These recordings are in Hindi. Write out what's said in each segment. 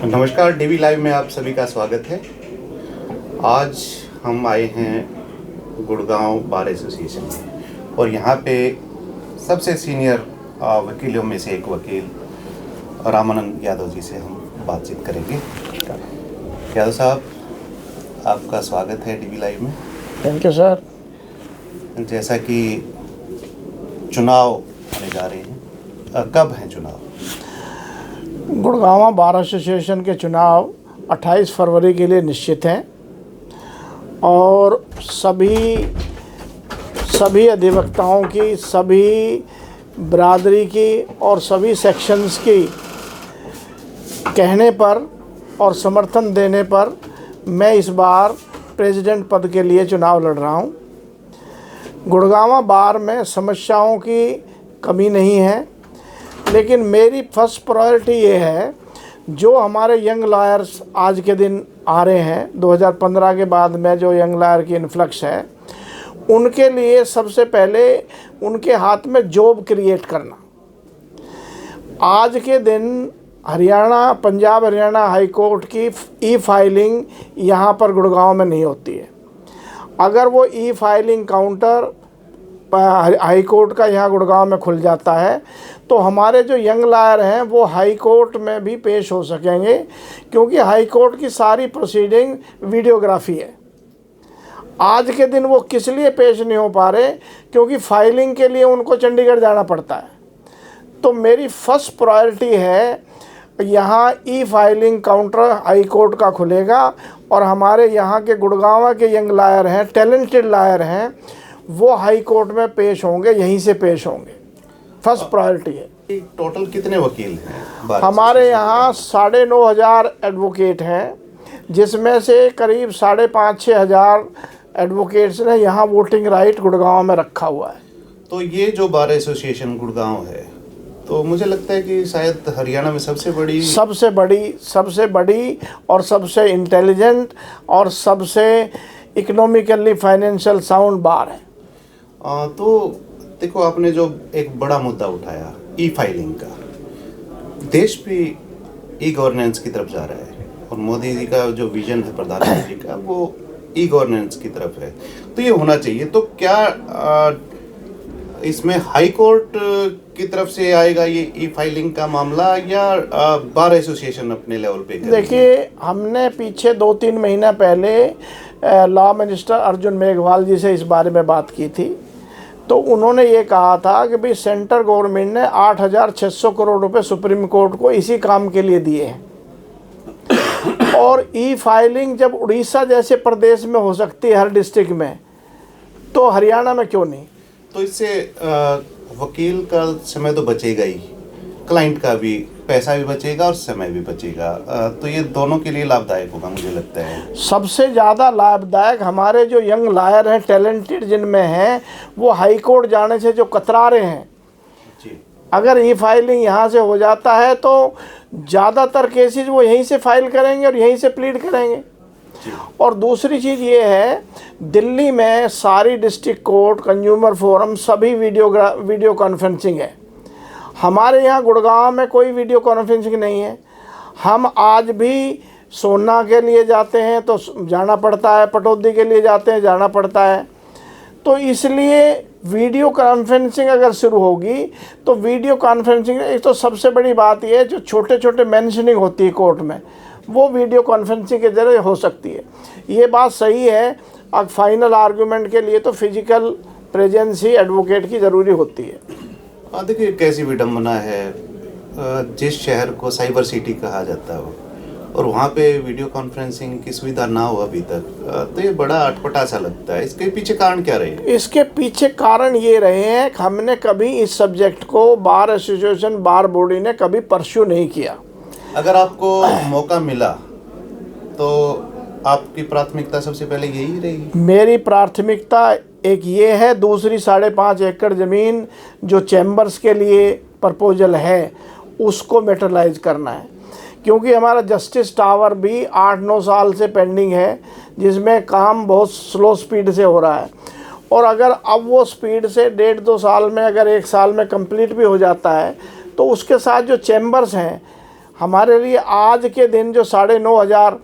नमस्कार, डीवी लाइव में आप सभी का स्वागत है। आज हम आए हैं गुड़गांव बार एसोसिएशन में और यहाँ पे सबसे सीनियर वकीलों में से एक वकील रामानंद यादव जी से हम बातचीत करेंगे। यादव साहब, आपका स्वागत है डीवी लाइव में। Thank you sir. जैसा कि चुनाव होने जा रहे हैं, कब हैं चुनाव? गुड़गांव बार एसोसिएशन के चुनाव 28 फरवरी के लिए निश्चित हैं और सभी अधिवक्ताओं की, सभी बिरादरी की और सभी सेक्शंस की कहने पर और समर्थन देने पर मैं इस बार प्रेसिडेंट पद के लिए चुनाव लड़ रहा हूं। गुड़गांव बार में समस्याओं की कमी नहीं है, लेकिन मेरी फर्स्ट प्रायोरिटी ये है, जो हमारे यंग लॉयर्स आज के दिन आ रहे हैं 2015 के बाद में, जो यंग लॉयर की इन्फ्लक्स है, उनके लिए सबसे पहले उनके हाथ में जॉब क्रिएट करना। आज के दिन हरियाणा, पंजाब हरियाणा हाई कोर्ट की ई फाइलिंग यहाँ पर गुड़गांव में नहीं होती है। अगर वो ई फाइलिंग काउंटर हाई कोर्ट का यहाँ गुड़गांव में खुल जाता है तो हमारे जो यंग लॉयर हैं वो हाई कोर्ट में भी पेश हो सकेंगे, क्योंकि हाई कोर्ट की सारी प्रोसीडिंग वीडियोग्राफी है। आज के दिन वो किस लिए पेश नहीं हो पा रहे, क्योंकि फाइलिंग के लिए उनको चंडीगढ़ जाना पड़ता है। तो मेरी फर्स्ट प्रायोरिटी है, यहाँ ई फाइलिंग काउंटर हाई कोर्ट का खुलेगा और हमारे यहाँ के गुड़गांव के यंग लॉयर हैं, टैलेंटेड लॉयर हैं, वो हाई कोर्ट में पेश होंगे, यहीं से पेश होंगे। फर्स्ट प्रायोरिटी है। टोटल कितने वकील हैं? हमारे यहाँ 9,500 एडवोकेट हैं, जिसमें से करीब 5,500-6 हज़ार एडवोकेट्स ने यहाँ वोटिंग राइट गुड़गांव में रखा हुआ है। तो ये जो बार एसोसिएशन गुड़गांव है, तो मुझे लगता है कि शायद हरियाणा में सबसे बड़ी और सबसे इंटेलिजेंट और सबसे इकोनॉमिकली फाइनेंशियल साउंड बार है। तो देखो, आपने जो एक बड़ा मुद्दा उठाया ई फाइलिंग का, देश भी ई गवर्नेंस की तरफ जा रहा है और मोदी जी का जो विजन है प्रधानमंत्री का, वो ई गवर्नेंस की तरफ है। तो ये होना चाहिए। तो क्या इसमें हाई कोर्ट की तरफ से आएगा ये ई फाइलिंग का मामला, या बार एसोसिएशन अपने लेवल पे करेगी? देखिए, हमने पीछे 2-3 महीना पहले लॉ मिनिस्टर अर्जुन मेघवाल जी से इस बारे में बात की थी। तो उन्होंने ये कहा था कि भाई सेंट्रल गवर्नमेंट ने 8,600 करोड़ रुपए सुप्रीम कोर्ट को इसी काम के लिए दिए हैं और ई फाइलिंग जब उड़ीसा जैसे प्रदेश में हो सकती है हर डिस्ट्रिक्ट में, तो हरियाणा में क्यों नहीं? तो इससे वकील का समय तो बचेगा ही, क्लाइंट का भी पैसा भी बचेगा और समय भी बचेगा। तो ये दोनों के लिए लाभदायक होगा, मुझे लगता है। सबसे ज़्यादा लाभदायक हमारे जो यंग लॉयर हैं, टैलेंटेड जिनमें हैं, वो हाई कोर्ट जाने से जो कतरा रहे हैं जी। अगर ई फाइलिंग यहाँ से हो जाता है तो ज़्यादातर केसेस वो यहीं से फाइल करेंगे और यहीं से प्लीड करेंगे। और दूसरी चीज़ ये है, दिल्ली में सारी डिस्ट्रिक्ट कोर्ट, कंज्यूमर फोरम, सभी वीडियो कॉन्फ्रेंसिंग है। हमारे यहाँ गुड़गांव में कोई वीडियो कॉन्फ्रेंसिंग नहीं है। हम आज भी सोना के लिए जाते हैं तो जाना पड़ता है, पटौदी के लिए जाते हैं जाना पड़ता है। तो इसलिए वीडियो कॉन्फ्रेंसिंग अगर शुरू होगी तो वीडियो कॉन्फ्रेंसिंग, एक तो सबसे बड़ी बात यह है, जो छोटे छोटे मेंशनिंग होती है कोर्ट में, वो वीडियो कॉन्फ्रेंसिंग के जरिए हो सकती है। ये बात सही है। अब फाइनल आर्गूमेंट के लिए तो फिजिकल प्रेजेंस ही एडवोकेट की ज़रूरी होती है। देखिए, कैसी विडम्बना है, जिस शहर को साइबर सिटी कहा जाता है और वहाँ पे वीडियो कॉन्फ्रेंसिंग की सुविधा ना हो अभी तक, तो ये बड़ा अटपटा सा लगता है। इसके पीछे कारण क्या रहे? इसके पीछे कारण ये रहे हैं कि हमने कभी इस सब्जेक्ट को, बार एसोसिएशन, बार बॉडी ने कभी परस्यू नहीं किया। अगर आपको मौका मिला तो आपकी प्राथमिकता सबसे पहले यही रहेगी? मेरी प्राथमिकता एक ये है, दूसरी 5.5 एकड़ ज़मीन जो चैम्बर्स के लिए प्रपोजल है उसको मेटरलाइज करना है, क्योंकि हमारा जस्टिस टावर भी 8-9 साल से पेंडिंग है, जिसमें काम बहुत स्लो स्पीड से हो रहा है। और अगर अब वो स्पीड से 1.5-2 साल में, अगर 1 साल में कंप्लीट भी हो जाता है, तो उसके साथ जो चैम्बर्स हैं हमारे लिए आज के दिन जो 9,500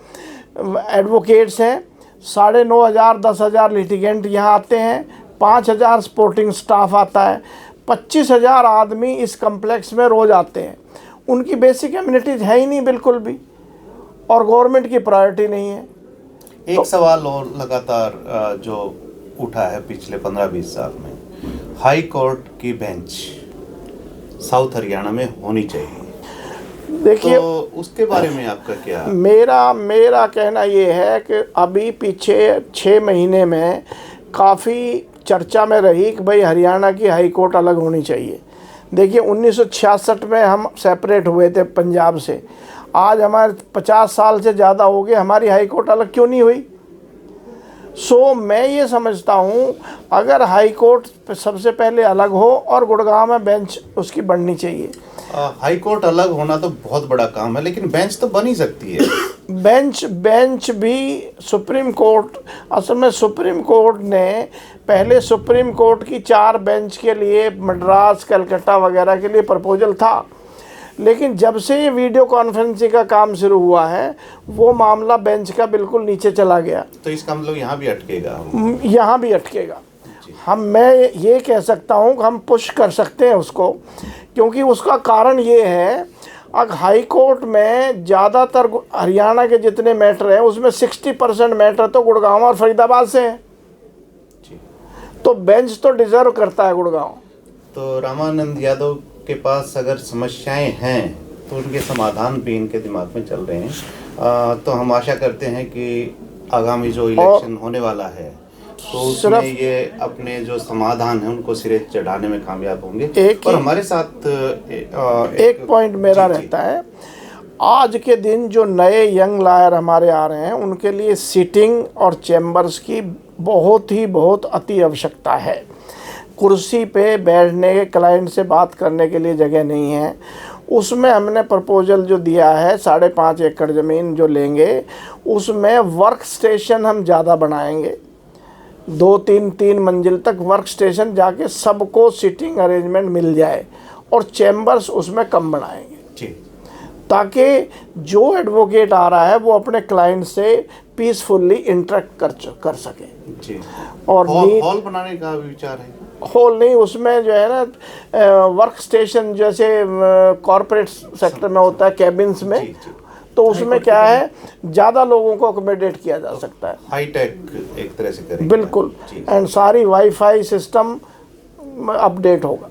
एडवोकेट्स हैं, 9,500 10,000 लिटिगेंट यहाँ आते हैं, 5,000 सपोर्टिंग स्टाफ आता है, 25,000 आदमी इस कम्प्लेक्स में रोज़ आते हैं। उनकी बेसिक एमिनिटीज़ है ही नहीं बिल्कुल भी, और गवर्नमेंट की प्रायोरिटी नहीं है। एक सवाल और लगातार जो उठा है पिछले 15-20 साल में, हाई कोर्ट की बेंच साउथ हरियाणा में होनी चाहिए। देखिए, तो उसके बारे में आपका क्या? मेरा कहना ये है कि अभी पीछे 6 महीने में काफ़ी चर्चा में रही कि भाई हरियाणा की हाई कोर्ट अलग होनी चाहिए। देखिए, 1966 में हम सेपरेट हुए थे पंजाब से, आज हमारे 50 साल से ज़्यादा हो गए, हमारी हाई कोर्ट अलग क्यों नहीं हुई? मैं ये समझता हूँ अगर हाई कोर्ट सबसे पहले अलग हो और गुड़गांव में बेंच उसकी बननी चाहिए। हाई कोर्ट अलग होना तो बहुत बड़ा काम है, लेकिन बेंच तो बन ही सकती है। बेंच भी सुप्रीम कोर्ट, असल में सुप्रीम कोर्ट ने पहले सुप्रीम कोर्ट की 4 बेंच के लिए मद्रास, कलकत्ता वगैरह के लिए प्रपोजल था, लेकिन जब से ये वीडियो कॉन्फ्रेंसिंग का काम शुरू हुआ है वो मामला बेंच का बिल्कुल नीचे चला गया। तो इसका मतलब यहाँ भी अटकेगा? यहाँ भी अटकेगा। मैं ये कह सकता हूँ कि हम पुश कर सकते हैं उसको, क्योंकि उसका कारण ये है, अब हाई कोर्ट में ज़्यादातर हरियाणा के जितने मैटर हैं उसमें 60% मैटर तो गुड़गांव और फरीदाबाद से हैं, तो बेंच तो डिज़र्व करता है गुड़गांव। तो रामानंद यादव के पास अगर समस्याएं हैं तो उनके समाधान भी इनके दिमाग में चल रहे हैं। तो हम आशा करते हैं कि आगामी जो इलेक्शन होने वाला है तो उसमें ये अपने जो समाधान है उनको सिरे चढ़ाने में कामयाब होंगे। और हमारे साथ एक पॉइंट मेरा रहता है, आज के दिन जो नए यंग लॉयर हमारे आ रहे हैं उनके लिए सीटिंग और चैम्बर्स की बहुत अति आवश्यकता है। कुर्सी पे बैठने के, क्लाइंट से बात करने के लिए जगह नहीं है। उसमें हमने प्रपोजल जो दिया है 5.5 एकड़ ज़मीन जो लेंगे, उसमें वर्क स्टेशन हम ज़्यादा बनाएंगे, 2-3 मंजिल तक वर्क स्टेशन जाके सबको सिटिंग अरेंजमेंट मिल जाए, और चैम्बर्स उसमें कम बनाएंगे ताकि जो एडवोकेट आ रहा है वो अपने क्लाइंट से पीसफुली इंटरेक्ट कर सके। जी। और हॉल बनाने का विचार है? हॉल नहीं, उसमें जो है ना वर्क स्टेशन जैसे कॉरपोरेट सेक्टर में होता है कैबिन्स में, तो उसमें क्या है ज़्यादा लोगों को अकोमोडेट किया जा सकता है। हाईटेक एक तरह से करेंगे। बिल्कुल, एंड सारी वाईफाई सिस्टम अपडेट होगा।